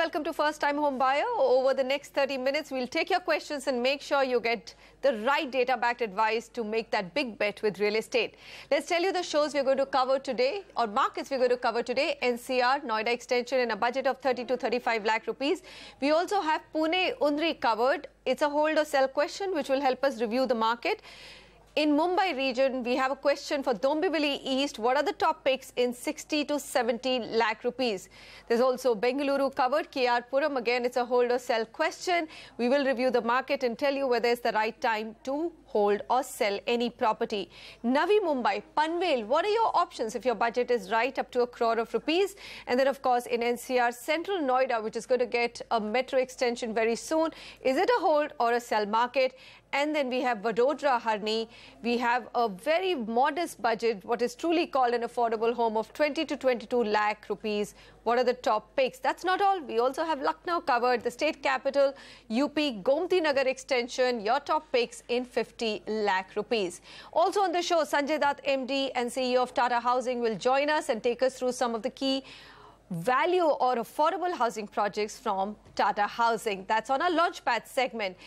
welcome to First Time Home Buyer. Over the next 30 minutes, we'll take your questions and make sure you get the right data-backed advice to make that big bet with real estate. Let's tell you the shows we're going to cover today, or markets we're going to cover today. NCR, Noida extension in a budget of 30 to 35 lakh rupees. We also have Pune Undri covered. It's a hold or sell question which will help us review the market. In Mumbai region, we have a question for Dombivli East. What are the top picks in 60 to 70 lakh rupees? There's also Bengaluru covered, KR Puram. Again, it's a hold or sell question. We will review the market and tell you whether it's the right time to hold or sell any property. Navi Mumbai, Panvel, what are your options if your budget is right up to ₹1 crore? And then, of course, in NCR, Central Noida, which is going to get a metro extension very soon. Is it a hold or a sell market? And then we have Vadodara Harni. We have a very modest budget, what is truly called an affordable home of 20 to 22 lakh rupees. What are the top picks? That's not all. We also have Lucknow covered, the state capital, UP, Gomti Nagar extension, your top picks in 50 lakh rupees. Also on the show, Sanjay Dutt, MD and CEO of Tata Housing will join us and take us through some of the key value or affordable housing projects from Tata Housing. That's on our Launchpad segment.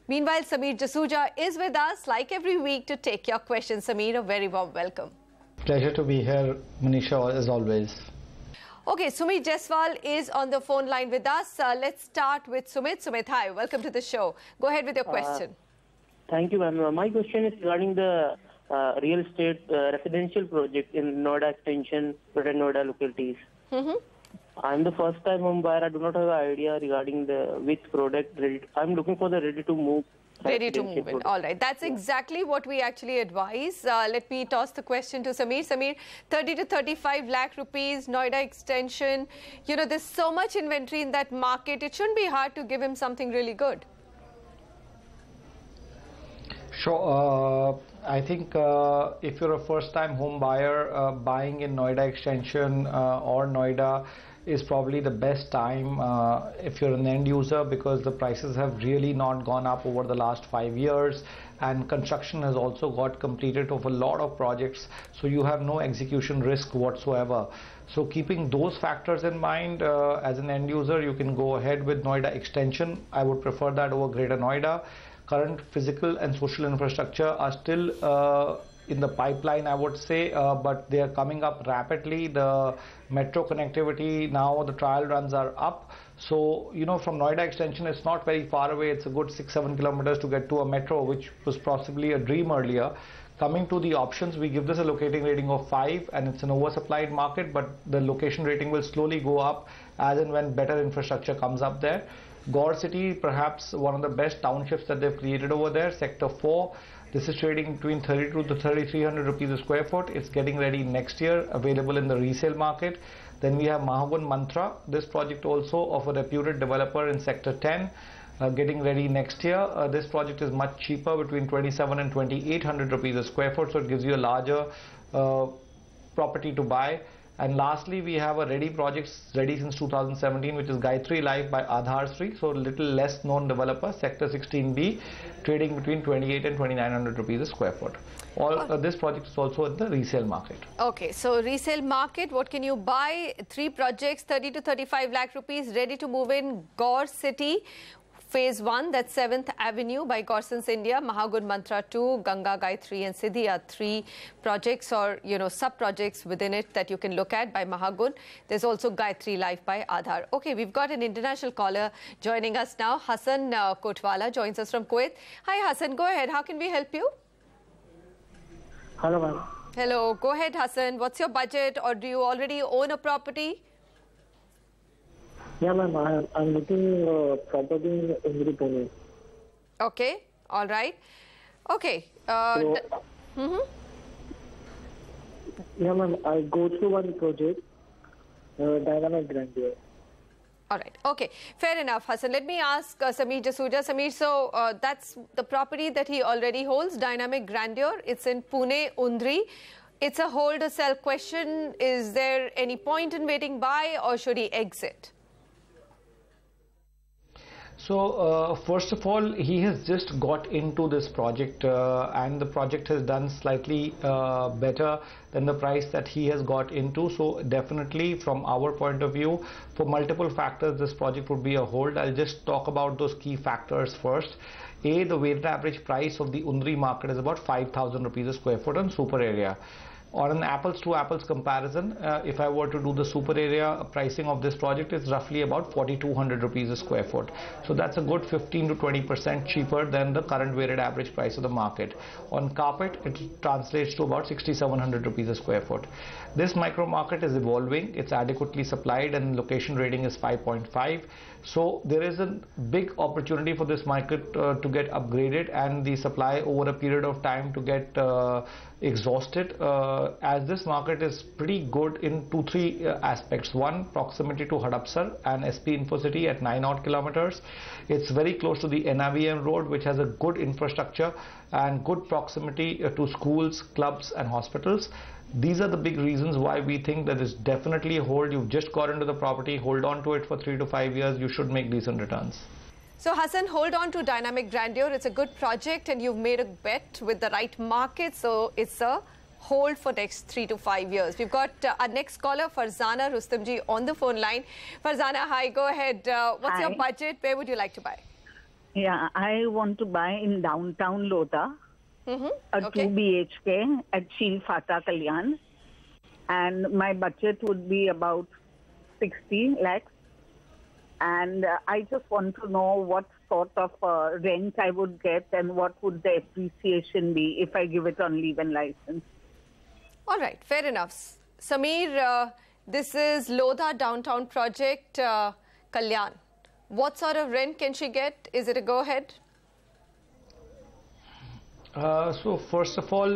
Meanwhile, Sameer Jasuja is with us like every week to take your questions. Sameer, a very warm welcome. Pleasure to be here, Manisha, as always. Okay, Sumit Jaiswal is on the phone line with us. Let's start with Sumit. Sumit, hi, welcome to the show. Go ahead with your question. Thank you, ma'am. My question is regarding the real estate residential project in Noida extension, Greater Noida localities. I'm the first time home buyer. I do not have an idea regarding which product. I'm looking for the ready to move. Ready to move in. All right. That's exactly what we actually advise. Let me toss the question to Sameer. Sameer, 30 to 35 lakh rupees, Noida extension. You know, there's so much inventory in that market. It shouldn't be hard to give him something really good. Sure. I think if you're a first-time home buyer, buying in Noida extension or Noida is probably the best time if you're an end user, because the prices have really not gone up over the last 5 years, and construction has also got completed of a lot of projects, so you have no execution risk whatsoever. So keeping those factors in mind, as an end user, you can go ahead with Noida extension. I would prefer that over Greater Noida. Current physical and social infrastructure are still in the pipeline, I would say, but they are coming up rapidly. The metro connectivity, now the trial runs are up. So, you know, from Noida extension, it's not very far away. It's a good 6-7 kilometers to get to a metro, which was possibly a dream earlier. Coming to the options, we give this a locating rating of 5, and it's an oversupplied market, but the location rating will slowly go up as and when better infrastructure comes up there. Gaur City, perhaps one of the best townships that they've created over there, Sector 4. This is trading between 32 to 3,300 rupees a square foot. It's getting ready next year, available in the resale market. Then we have Mahagun Mantra, this project also of a reputed developer in Sector 10, getting ready next year. This project is much cheaper, between 27 and 2,800 rupees a square foot, so it gives you a larger property to buy. And lastly, we have a ready projects ready since 2017, which is Gayatri Life by Aadhar Sri, so a little less known developer, Sector 16B, trading between 28 and 2,900 rupees a square foot. This project is also in the resale market. Okay, so resale market, what can you buy? 3 projects, 30 to 35 lakh rupees, ready to move in. Gaur City, Phase 1, that's 7th Avenue by Gorsons India, Mahagun Mantra 2, Ganga, Gayatri and Siddhi are 3 projects or, you know, sub-projects within it that you can look at by Mahagun. There's also Gayatri Life by Aadhar. Okay, we've got an international caller joining us now. Hassan Kotwala joins us from Kuwait. Hi Hassan, go ahead. How can we help you? Hello, ma'am. Hello, go ahead Hassan. What's your budget, or do you already own a property? Yeah, ma'am. I'm looking property in Pune. Okay, all right. Okay. Yeah, ma'am. I go through one project, Dynamic Grandeur. All right. Okay. Fair enough, Hassan. Let me ask Sameer Jasuja. Sameer, so that's the property that he already holds, Dynamic Grandeur. It's in Pune, Undri. It's a hold or sell question. Is there any point in waiting by, or should he exit? First of all, he has just got into this project and the project has done slightly better than the price that he has got into. So definitely from our point of view, for multiple factors, this project would be a hold. I'll just talk about those key factors first. A, the weighted average price of the Undri market is about 5,000 rupees a square foot on super area. On an apples to apples comparison, if I were to do the super area pricing of this project, is roughly about 4,200 rupees a square foot. So that's a good 15 to 20% cheaper than the current weighted average price of the market. On carpet, it translates to about 6,700 rupees a square foot. This micro market is evolving. It's adequately supplied and location rating is 5.5. So there is a big opportunity for this market to get upgraded and the supply over a period of time to get exhausted, as this market is pretty good in 2-3 aspects. One, proximity to Hadapsar and SP Infocity at 9 odd kilometers. It's very close to the NIVM road, which has a good infrastructure and good proximity to schools, clubs and hospitals. These are the big reasons why we think that is definitely a hold. You've just got into the property, hold on to it for 3 to 5 years, you should make decent returns. So Hassan, hold on to Dynamic Grandeur. It's a good project and you've made a bet with the right market. So it's a hold for next 3 to 5 years. We've got our next caller, Farzana Rustamji, on the phone line. Farzana, hi, go ahead. What's your budget? Where would you like to buy? Yeah, I want to buy in downtown Lodha, a 2 BHK at Sheel Fata Kalyan. And my budget would be about 60 lakhs. And I just want to know what sort of rent I would get and what would the appreciation be if I give it on leave and license. All right, fair enough. Samir, this is Lodha downtown project, Kalyan. What sort of rent can she get? Is it a go-ahead? So first of all,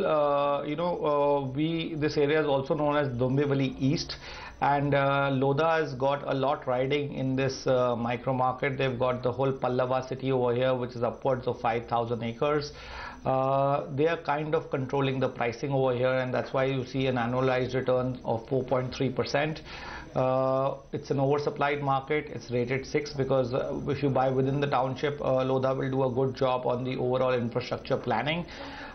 this area is also known as Dombivli East, and Lodha has got a lot riding in this micro market. They've got the whole Pallava city over here, which is upwards of 5,000 acres. They are kind of controlling the pricing over here, and that's why you see an annualized return of 4.3%. It's an oversupplied market. It's rated 6 because if you buy within the township, Lodha will do a good job on the overall infrastructure planning.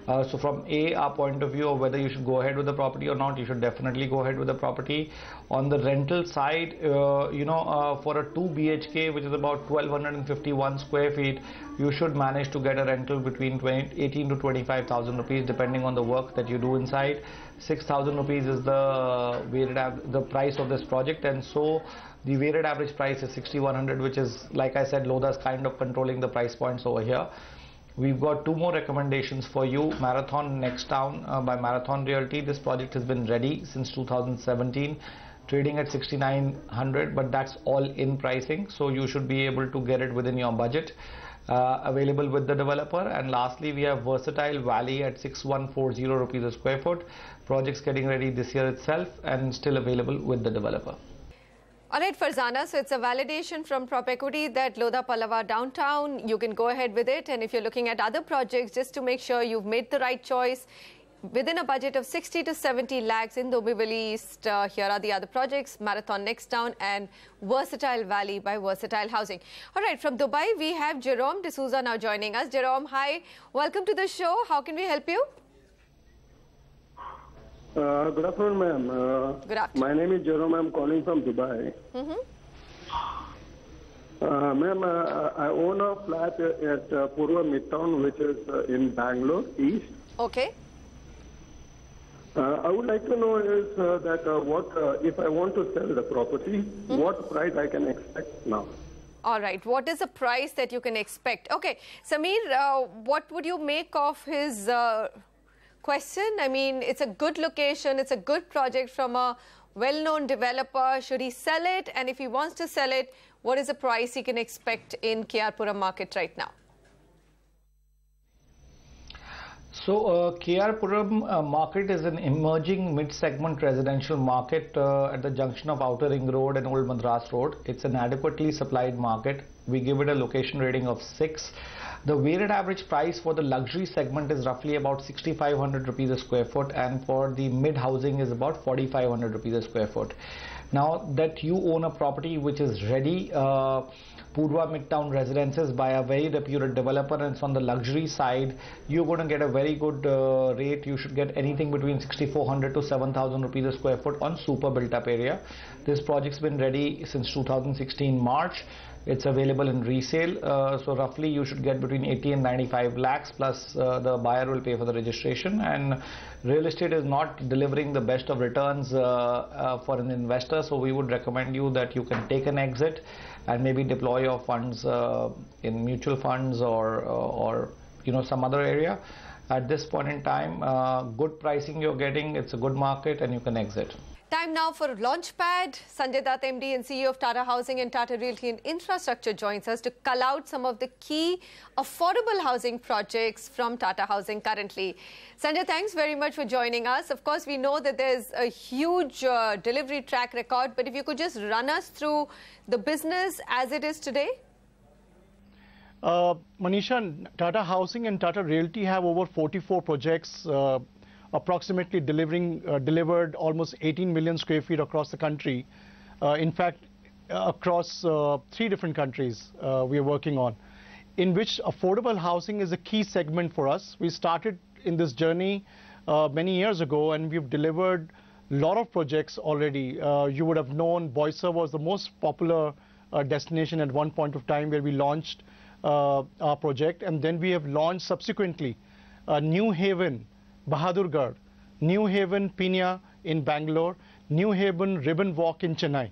So from our point of view of whether you should go ahead with the property or not, you should definitely go ahead with the property. On the rental side, for a 2 BHK, which is about 1,251 square feet, you should manage to get a rental between 18 to 25,000 rupees, depending on the work that you do inside. 6,000 rupees is the price of this project, and so the weighted average price is 6,100, which is, like I said, Lodha is kind of controlling the price points over here. We've got 2 more recommendations for you. Marathon Next Town by Marathon Realty. This project has been ready since 2017, trading at 6,900, but that's all in pricing, so you should be able to get it within your budget. Available with the developer. And lastly, we have Versatile Valley at 6,140 rupees a square foot. Projects getting ready this year itself and still available with the developer. All right, Farzana, so it's a validation from Prop Equity that Lodha Pallava downtown, you can go ahead with it. And if you're looking at other projects, just to make sure you've made the right choice, within a budget of 60 to 70 lakhs in Dombivli East, here are the other projects, Marathon Next Town and Versatile Valley by Versatile Housing. All right, from Dubai, we have Jerome D'Souza now joining us. Jerome, hi. Welcome to the show. How can we help you? Good afternoon, ma'am. Good afternoon. My name is Jerome. I'm calling from Dubai. Ma'am, I own a flat at Purva Midtown, which is in Bangalore East. Okay. I would like to know is what if I want to sell the property, what price I can expect now? All right. What is the price that you can expect? Okay. Samir, what would you make of his question? I mean, it's a good location. It's a good project from a well-known developer. Should he sell it? And if he wants to sell it, what is the price he can expect in KR market right now? So KR market is an emerging mid-segment residential market at the junction of Outer Ring Road and Old Madras Road. It's an adequately supplied market. We give it a location rating of 6. The weighted average price for the luxury segment is roughly about 6,500 rupees a square foot, and for the mid housing is about 4,500 rupees a square foot. Now that you own a property which is ready, Purva Midtown Residences by a very reputed developer, and it's on the luxury side, you're going to get a very good rate. You should get anything between 6,400 to 7,000 rupees a square foot on super built up area. This project's been ready since 2016 March. It's available in resale, so roughly you should get between 80 and 95 lakhs, plus the buyer will pay for the registration. And real estate is not delivering the best of returns for an investor, so we would recommend you that you can take an exit and maybe deploy your funds in mutual funds or some other area. At this point in time, good pricing you're getting, it's a good market, and you can exit. Time now for Launchpad. Sanjay Dutt, MD and CEO of Tata Housing and Tata Realty and Infrastructure, joins us to cull out some of the key affordable housing projects from Tata Housing currently. Sanjay, thanks very much for joining us. Of course, we know that there's a huge delivery track record, but if you could just run us through the business as it is today. Manisha, Tata Housing and Tata Realty have over 44 projects, approximately delivered almost 18 million square feet across the country. In fact, across 3 different countries we are working on, in which affordable housing is a key segment for us. We started in this journey many years ago, and we've delivered a lot of projects already. You would have known Boisar was the most popular destination at one point of time, where we launched our project, and then we have launched subsequently New Haven, Bahadurgarh, New Haven, Pina in Bangalore, New Haven, Ribbon Walk in Chennai.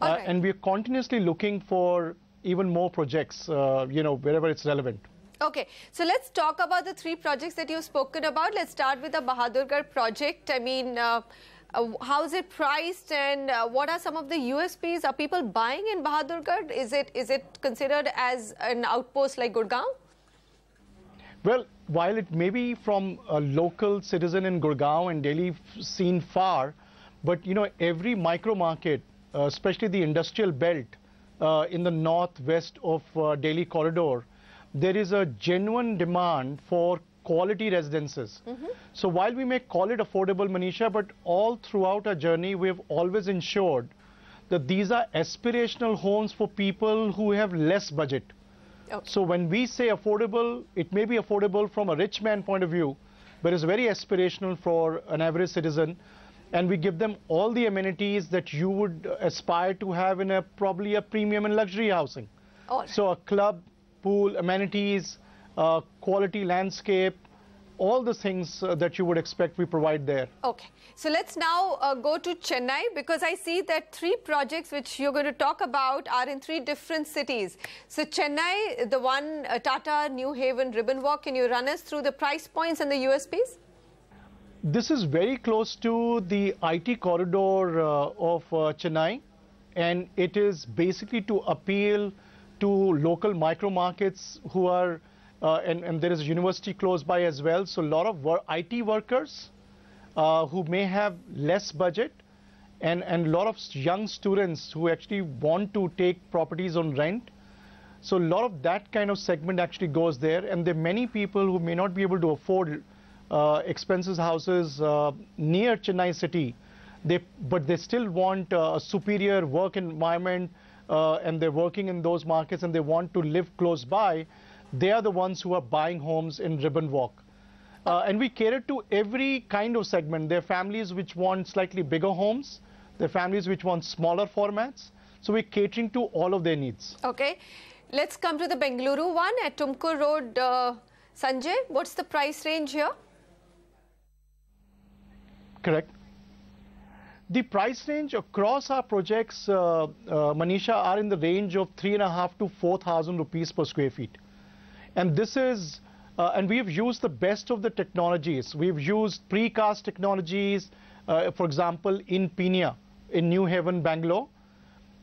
Right. And we are continuously looking for even more projects, wherever it's relevant. Okay, so let's talk about the 3 projects that you've spoken about. Let's start with the Bahadurgarh project. I mean, how is it priced, and what are some of the USPs? Are people buying in Bahadurgarh? Is it considered as an outpost like Gurgaon? Well, while it may be from a local citizen in Gurgaon and Delhi seen far, but every micro market, especially the industrial belt in the northwest of Delhi corridor, there is a genuine demand for quality residences. So while we may call it affordable, Manisha, but all throughout our journey, we have always ensured that these are aspirational homes for people who have less budget. Okay. So when we say affordable, it may be affordable from a rich man point of view, but it's very aspirational for an average citizen. And we give them all the amenities that you would aspire to have in probably a premium and luxury housing. Right. So a club, pool, amenities, quality landscape, all the things that you would expect we provide there. Okay. So let's now go to Chennai, because I see that 3 projects which you're going to talk about are in 3 different cities. So Chennai, the one Tata New Haven Ribbon Walk, can you run us through the price points and the USPs? This is very close to the IT corridor of Chennai, and it is basically to appeal to local micro markets who are and there is a university close by as well. So a lot of IT workers who may have less budget, and a lot of young students who actually want to take properties on rent. So a lot of that kind of segment actually goes there. And there are many people who may not be able to afford expensive houses near Chennai city, but they still want a superior work environment, and they're working in those markets and they want to live close by. They are the ones who are buying homes in Ribbon Walk. And we cater to every kind of segment. There are families which want slightly bigger homes. There are families which want smaller formats. So we're catering to all of their needs. Okay. Let's come to the Bengaluru one at Tumkur Road. Sanjay, what's the price range here? Correct. The price range across our projects, Manisha, are in the range of 3,500 to 4,000 rupees per square feet. And this is, and we have used the best of the technologies. We've used precast technologies, for example, in Pina, in New Haven, Bangalore.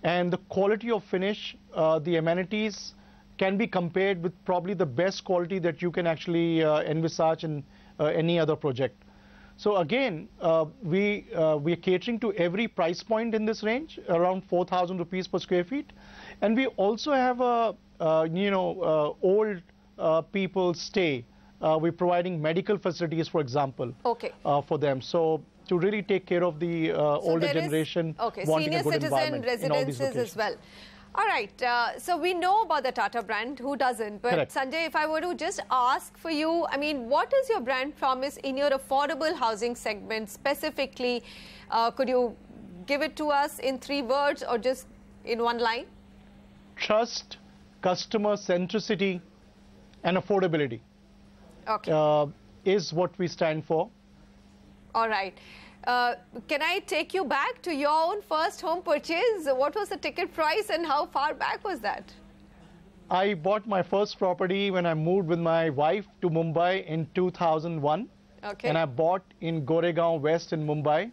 And the quality of finish, the amenities can be compared with probably the best quality that you can actually envisage in any other project. So again, we are catering to every price point in this range, around 4,000 rupees per square feet. And we also have a, old people stay. We're providing medical facilities, for example, okay, for them. So to really take care of the older generation wanting a good environment in all these residences as well. All right, so we know about the Tata brand, who doesn't? But Correct. Sanjay, if I were to just ask for you, I mean, what is your brand promise in your affordable housing segment specifically? Could you give it to us in 3 words or just in 1 line? Trust, customer centricity, and affordability is what we stand for. All right. Can I take you back to your own first home purchase? What was the ticket price and how far back was that? I bought my first property when I moved with my wife to Mumbai in 2001. Okay. And I bought in Goregaon West in Mumbai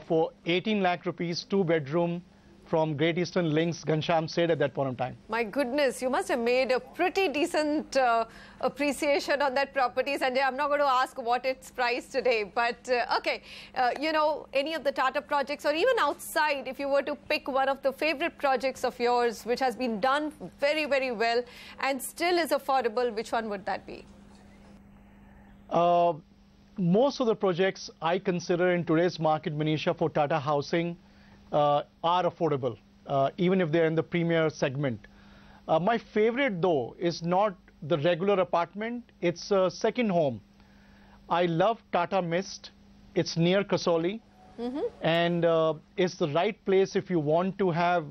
for 18 lakh rupees, 2-bedroom from Great Eastern Links, Ghanshyam Seth at that point in time. My goodness, you must have made a pretty decent appreciation on that property, Sanjay. I'm not going to ask what it's priced today, but okay, you know, any of the Tata projects or even outside, if you were to pick one of the favorite projects of yours, which has been done very, very well and still is affordable, which one would that be? Most of the projects I consider in today's market, Manisha, for Tata Housing are affordable, even if they're in the premier segment. My favorite, though, is not the regular apartment. It's a second home. I love Tata Mist. It's near Kasauli. And it's the right place if you want to have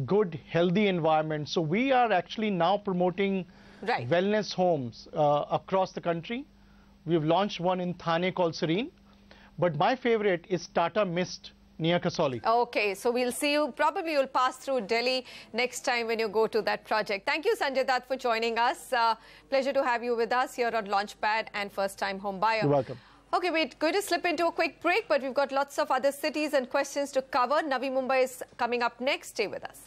good, healthy environment. So we are actually now promoting wellness homes across the country. We've launched one in Thane called Serene. But my favorite is Tata Mist near Kasauli. Okay, so we'll see you. Probably you'll pass through Delhi next time when you go to that project. Thank you, Sanjay Dutt, for joining us. Pleasure to have you with us here on Launchpad and First Time Home Buyer. You're welcome. Okay, we're going to slip into a quick break, but we've got lots of other cities and questions to cover. Navi Mumbai is coming up next. Stay with us.